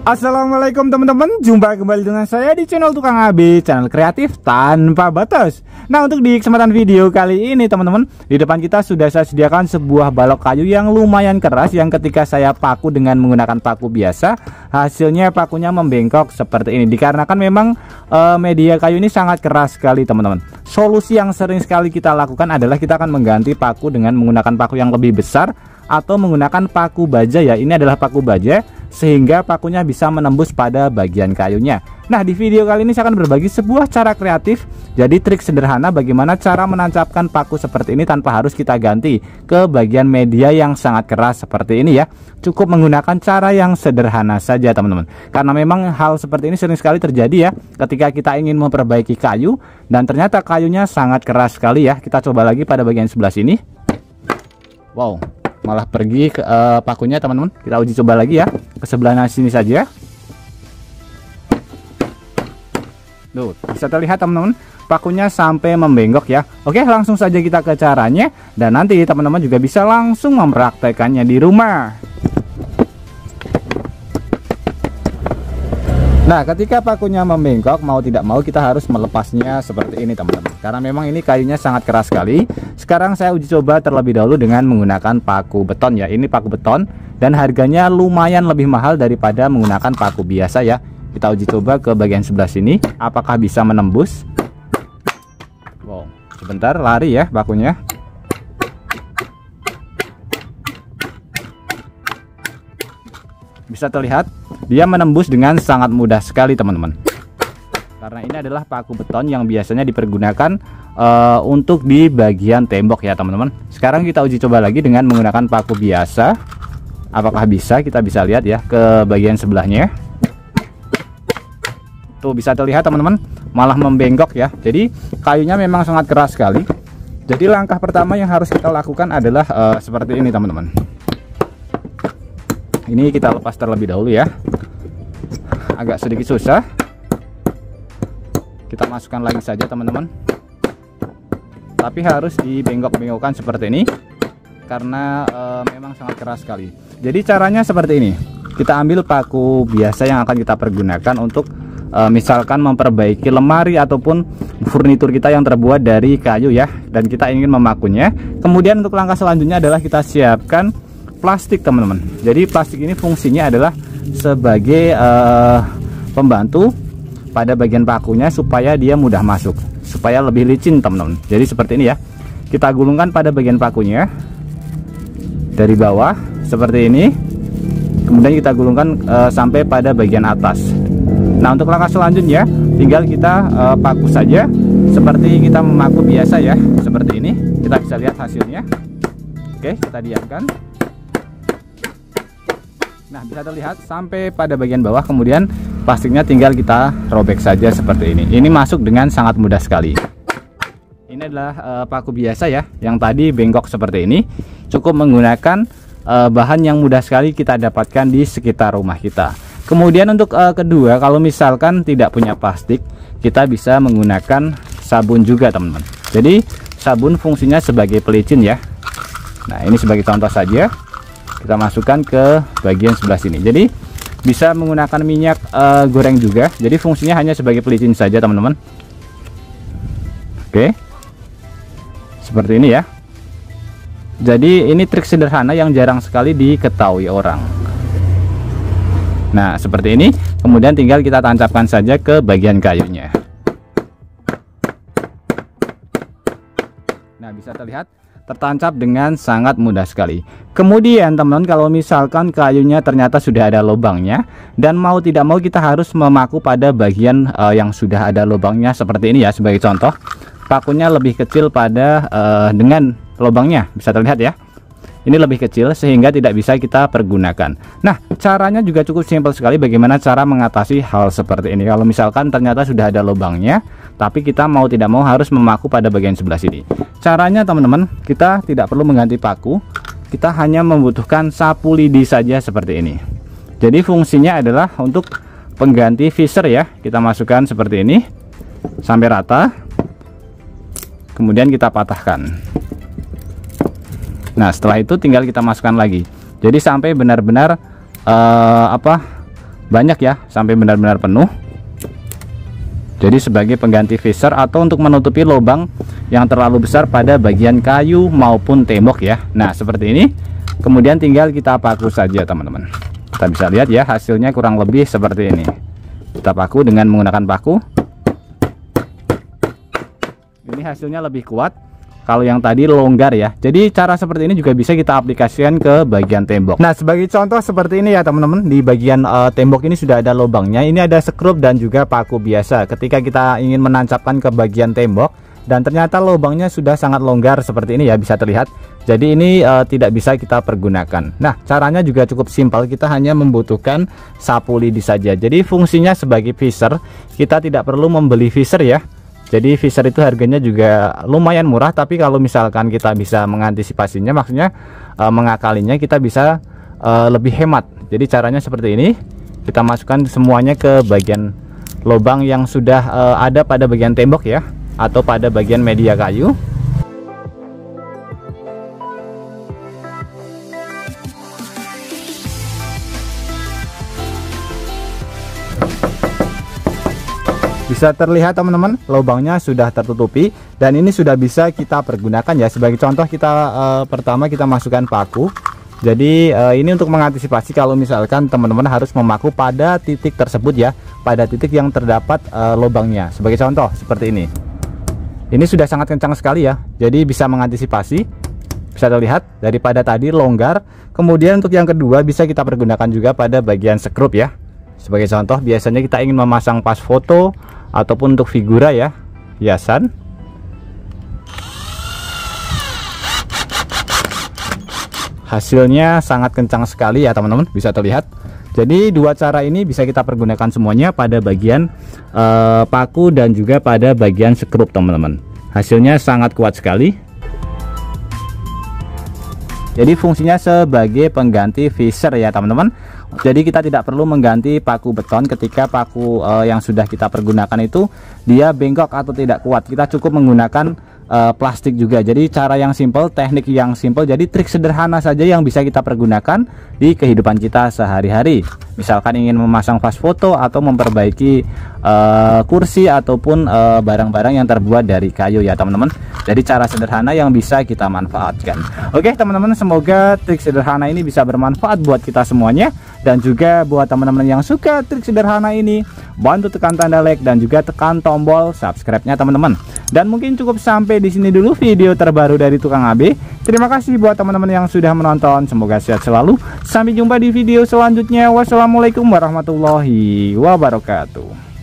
Assalamualaikum teman-teman, jumpa kembali dengan saya di channel Tukang AB, channel kreatif tanpa batas. Nah, untuk di kesempatan video kali ini teman-teman, di depan kita sudah saya sediakan sebuah balok kayu yang lumayan keras, yang ketika saya paku dengan menggunakan paku biasa, hasilnya pakunya membengkok seperti ini. Dikarenakan memang media kayu ini sangat keras sekali teman-teman. Solusi yang sering sekali kita lakukan adalah kita akan mengganti paku dengan menggunakan paku yang lebih besar atau menggunakan paku baja ya. Ini adalah paku baja sehingga pakunya bisa menembus pada bagian kayunya. Nah, di video kali ini saya akan berbagi sebuah cara kreatif, jadi trik sederhana bagaimana cara menancapkan paku seperti ini tanpa harus kita ganti ke bagian media yang sangat keras seperti ini ya. Cukup menggunakan cara yang sederhana saja teman-teman, karena memang hal seperti ini sering sekali terjadi ya ketika kita ingin memperbaiki kayu dan ternyata kayunya sangat keras sekali ya. Kita coba lagi pada bagian sebelah sini. Wow, malah pergi ke pakunya teman-teman. Kita uji coba lagi ya ke sebelah sini saja. Tuh, bisa terlihat teman-teman, pakunya sampai membengkok ya. Oke, langsung saja kita ke caranya, dan nanti teman-teman juga bisa langsung mempraktekannya di rumah. Nah, ketika pakunya membengkok, mau tidak mau kita harus melepasnya seperti ini teman-teman, karena memang ini kayunya sangat keras sekali. Sekarang saya uji coba terlebih dahulu dengan menggunakan paku beton ya. Ini paku beton dan harganya lumayan lebih mahal daripada menggunakan paku biasa ya. Kita uji coba ke bagian sebelah sini, apakah bisa menembus. Wow, sebentar, lari ya pakunya. Bisa terlihat dia menembus dengan sangat mudah sekali teman-teman, karena ini adalah paku beton yang biasanya dipergunakan untuk di bagian tembok ya teman-teman. Sekarang kita uji coba lagi dengan menggunakan paku biasa, apakah bisa. Kita bisa lihat ya ke bagian sebelahnya. Tuh, bisa terlihat teman-teman, malah membengkok ya. Jadi kayunya memang sangat keras sekali. Jadi langkah pertama yang harus kita lakukan adalah seperti ini teman-teman. Ini kita lepas terlebih dahulu ya. Agak sedikit susah. Kita masukkan lagi saja teman-teman. Tapi harus dibengkok-bengkokkan seperti ini, karena memang sangat keras sekali. Jadi caranya seperti ini. Kita ambil paku biasa yang akan kita pergunakan untuk misalkan memperbaiki lemari ataupun furnitur kita yang terbuat dari kayu ya, dan kita ingin memakunya. Kemudian untuk langkah selanjutnya adalah kita siapkan plastik teman-teman. Jadi plastik ini fungsinya adalah sebagai pembantu pada bagian pakunya supaya dia mudah masuk, supaya lebih licin teman-teman. Jadi seperti ini ya. Kita gulungkan pada bagian pakunya dari bawah seperti ini. Kemudian kita gulungkan sampai pada bagian atas. Nah, untuk langkah selanjutnya tinggal kita paku saja seperti kita memaku biasa ya, seperti ini. Kita bisa lihat hasilnya. Oke, kita diamkan. Nah, bisa terlihat sampai pada bagian bawah. Kemudian plastiknya tinggal kita robek saja seperti ini. Ini masuk dengan sangat mudah sekali. Ini adalah paku biasa ya, yang tadi bengkok seperti ini. Cukup menggunakan bahan yang mudah sekali kita dapatkan di sekitar rumah kita. Kemudian untuk kedua, kalau misalkan tidak punya plastik, kita bisa menggunakan sabun juga teman-teman. Jadi sabun fungsinya sebagai pelicin ya. Nah, ini sebagai contoh saja. Kita masukkan ke bagian sebelah sini. Jadi bisa menggunakan minyak goreng juga. Jadi fungsinya hanya sebagai pelicin saja teman-teman. Oke, seperti ini ya. Jadi ini trik sederhana yang jarang sekali diketahui orang. Nah, seperti ini. Kemudian tinggal kita tancapkan saja ke bagian kayunya. Nah, bisa terlihat tertancap dengan sangat mudah sekali. Kemudian teman-teman, kalau misalkan kayunya ternyata sudah ada lubangnya, dan mau tidak mau kita harus memaku pada bagian yang sudah ada lubangnya seperti ini ya. Sebagai contoh, pakunya lebih kecil pada dengan lubangnya, bisa terlihat ya. Ini lebih kecil sehingga tidak bisa kita pergunakan. Nah, caranya juga cukup simpel sekali. Bagaimana cara mengatasi hal seperti ini? Kalau misalkan ternyata sudah ada lubangnya, tapi kita mau tidak mau harus memaku pada bagian sebelah sini. Caranya teman-teman, kita tidak perlu mengganti paku. Kita hanya membutuhkan sapu lidi saja seperti ini. Jadi fungsinya adalah untuk pengganti visor ya. Kita masukkan seperti ini sampai rata. Kemudian kita patahkan. Nah, setelah itu tinggal kita masukkan lagi. Jadi sampai benar-benar banyak ya, sampai benar-benar penuh. Jadi sebagai pengganti visor atau untuk menutupi lubang yang terlalu besar pada bagian kayu maupun tembok ya. Nah seperti ini. Kemudian tinggal kita paku saja teman-teman. Kita bisa lihat ya, hasilnya kurang lebih seperti ini. Kita paku dengan menggunakan paku. Ini hasilnya lebih kuat. Kalau yang tadi longgar ya. Jadi cara seperti ini juga bisa kita aplikasikan ke bagian tembok. Nah sebagai contoh seperti ini ya teman-teman. Di bagian tembok ini sudah ada lubangnya. Ini ada skrup dan juga paku biasa. Ketika kita ingin menancapkan ke bagian tembok dan ternyata lubangnya sudah sangat longgar seperti ini ya, bisa terlihat. Jadi ini tidak bisa kita pergunakan. Nah caranya juga cukup simpel. Kita hanya membutuhkan sapu lidi saja. Jadi fungsinya sebagai visor. Kita tidak perlu membeli visor ya. Jadi visor itu harganya juga lumayan murah, tapi kalau misalkan kita bisa mengantisipasinya, maksudnya mengakalinya, kita bisa lebih hemat. Jadi caranya seperti ini. Kita masukkan semuanya ke bagian lubang yang sudah ada pada bagian tembok ya, atau pada bagian media kayu. Bisa terlihat teman-teman, lubangnya sudah tertutupi dan ini sudah bisa kita pergunakan ya. Sebagai contoh kita pertama kita masukkan paku. Jadi ini untuk mengantisipasi kalau misalkan teman-teman harus memaku pada titik tersebut ya, pada titik yang terdapat lubangnya. Sebagai contoh seperti ini. Ini sudah sangat kencang sekali ya. Jadi bisa mengantisipasi. Bisa terlihat daripada tadi longgar. Kemudian untuk yang kedua bisa kita pergunakan juga pada bagian skrup ya. Sebagai contoh biasanya kita ingin memasang pas foto ataupun untuk figura ya, hiasan. Hasilnya sangat kencang sekali ya teman-teman, bisa terlihat. Jadi dua cara ini bisa kita pergunakan semuanya pada bagian paku dan juga pada bagian skrup teman-teman. Hasilnya sangat kuat sekali. Jadi fungsinya sebagai pengganti visor ya teman-teman. Jadi kita tidak perlu mengganti paku beton ketika paku yang sudah kita pergunakan itu dia bengkok atau tidak kuat. Kita cukup menggunakan plastik juga. Jadi cara yang simple, teknik yang simple, jadi trik sederhana saja yang bisa kita pergunakan di kehidupan kita sehari-hari. Misalkan ingin memasang vas foto atau memperbaiki kursi ataupun barang-barang yang terbuat dari kayu ya teman-teman. Jadi cara sederhana yang bisa kita manfaatkan. Oke teman-teman, semoga trik sederhana ini bisa bermanfaat buat kita semuanya. Dan juga buat teman-teman yang suka trik sederhana ini, bantu tekan tanda like dan juga tekan tombol subscribe-nya teman-teman. Dan mungkin cukup sampai di sini dulu video terbaru dari Tukang AB. Terima kasih buat teman-teman yang sudah menonton. Semoga sehat selalu. Sampai jumpa di video selanjutnya. Wassalamualaikum warahmatullahi wabarakatuh.